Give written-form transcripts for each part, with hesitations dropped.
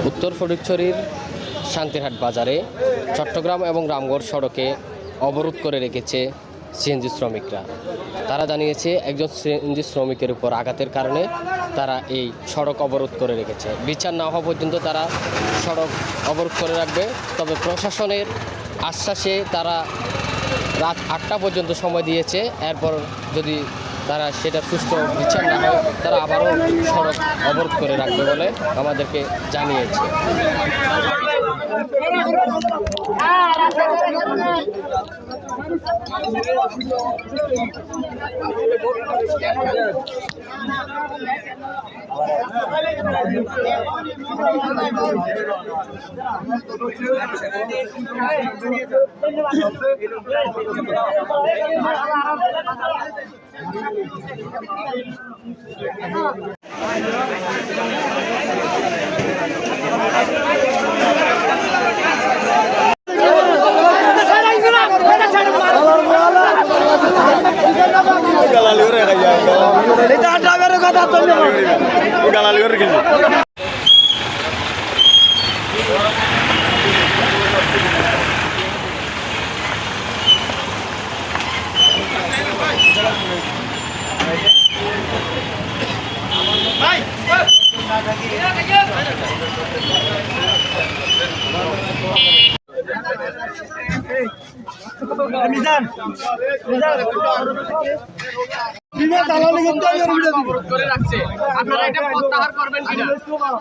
উত্তর ফটিকছড়ির শান্তিরহাট বাজারে চট্টগ্রাম এবং রামগড় সড়কে অবরোধ করে রেখেছে সিএনজি শ্রমিকরা। তারা জানিয়েছে একজন সিএনজি শ্রমিকের উপর আঘাতের কারণে তারা এই সড়ক অবরোধ করে রেখেছে। বিচার না হওয়া পর্যন্ত তারা সড়ক অবরোধ করে রাখবে। তবে প্রশাসনের আশ্বাসে তারা রাত 8টা পর্যন্ত সময় দিয়েছে। এরপর যদি তারা সেটা সুষ্ঠু বিচার না হয় তারা আবারও সড়ক অবরোধ করে রাখবে বলে আমাদেরকে জানিয়েছে।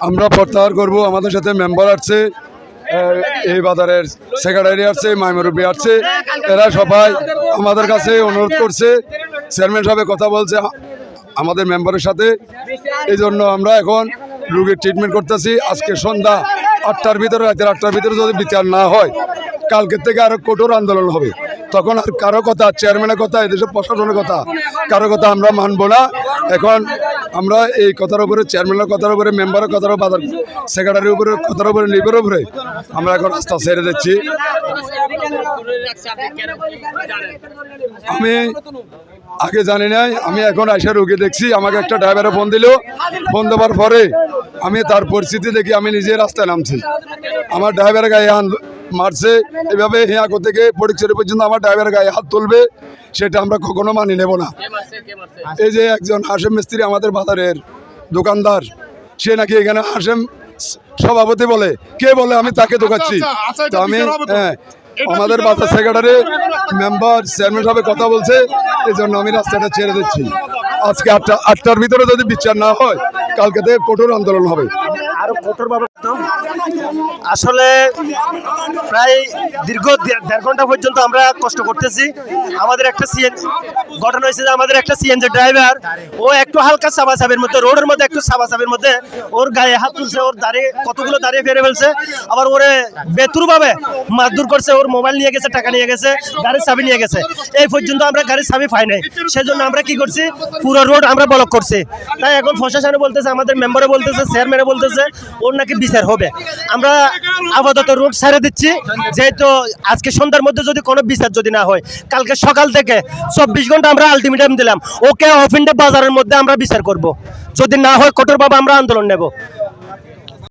আমরা প্রত্যাহার করব। আমাদের সাথে মেম্বার আছে, এই বাজারের সেক্রেটারি আছে, মাইমুরব্বী আছে, এরা সবাই আমাদের কাছে অনুরোধ করছে। চেয়ারম্যান সাহেব কথা বলছে আমাদের মেম্বারের সাথে, এই জন্য আমরা এখন রোগীর ট্রিটমেন্ট করতেছি। আজকে সন্ধ্যা 8টার ভিতরে, রাতের 8টার ভিতরে যদি বিচার না হয় কালকের থেকে আরো কঠোর আন্দোলন হবে। তখন আর কারো কথা, চেয়ারম্যানের কথা, এদেশের প্রশাসনের কথা, কারো কথা আমরা মানব না। এখন আমরা এই কথার উপরে, চেয়ারম্যানের কথার উপরে, মেম্বারের কথার উপরে, বাজার সেক্রেটারির উপরে, কথার উপরে, নিবের উপরে আমরা এখন রাস্তা ছেড়ে দিচ্ছি। আমি আগে জানি নাই, আমি এখন এসে রোগী দেখছি। আমাকে একটা ড্রাইভারে ফোন দিল, ফোন দেওয়ার পরে আমি তার পরিস্থিতি দেখি আমি নিজে রাস্তায় নামছি। আমার ড্রাইভারের গায়ে মারছে, এভাবে হিয়াকো থেকে ফটিকছড়ি পর্যন্ত আমার ড্রাইভারের গায়ে হাত তুলবে, সেটা আমরা কখনো মানি নেব না। এই যে একজন হাশেম মিস্ত্রি, আমাদের বাজারের দোকানদার, সে নাকি এখানে হাশেম সভাপতি বলে, কে বলে আমি তাকে দোকাচ্ছি। তো আমি আমাদের বাজার সেক্রেটারি, মেম্বার, চেয়ারম্যান সাহেব কথা বলছে, এই জন্য আমি রাস্তাটা ছেড়ে দিচ্ছি। আজকে 8টার ভিতরে যদি বিচার না হয় কালকে থেকে কঠোর আন্দোলন হবে। আরো কঠোরভাবে আসলে প্রায় দীর্ঘ 1.5 ঘন্টা পর্যন্ত আমরা কষ্ট করতেছি। আমাদের একটা ঘটনা হয়েছে যে আমাদের একটা সিএনজি ড্রাইভার, ও একটু হালকা সাবাসাবের মধ্যে, রোডের মধ্যে একটু সাবাসাবের মধ্যে ওর গায়ে হাত তুলছে, ওর দাঁড়িয়ে কতগুলো দাঁড়িয়ে ফেলে ফেলছে, আবার ওরে বেতুরভাবে মারধর করছে, ওর মোবাইল নিয়ে গেছে, টাকা নিয়ে গেছে, গাড়ির চাবি নিয়ে গেছে। এই পর্যন্ত আমরা গাড়ির চাবি পাই নাই, সেজন্য আমরা কি করছি, পুরো রোড আমরা ব্লক করছি। তাই এখন প্রশাসনে বলতেছে, আমাদের মেম্বারে বলতেছে, চেয়ারম্যানে বলতেছে ওর নাকি বিচার হবে। আমরা আপাতত রোড ছেড়ে দিচ্ছি, যেহেতু আজকে সন্ধ্যার মধ্যে যদি কোনো বিচার যদি না হয়, কালকে সকাল থেকে 24 ঘন্টা আমরা আলটিমেটাম দিলাম, ওকে অফ ইন্ডে বাজারের মধ্যে আমরা বিচার করব। যদি না হয় কঠোরভাবে আমরা আন্দোলন নেব।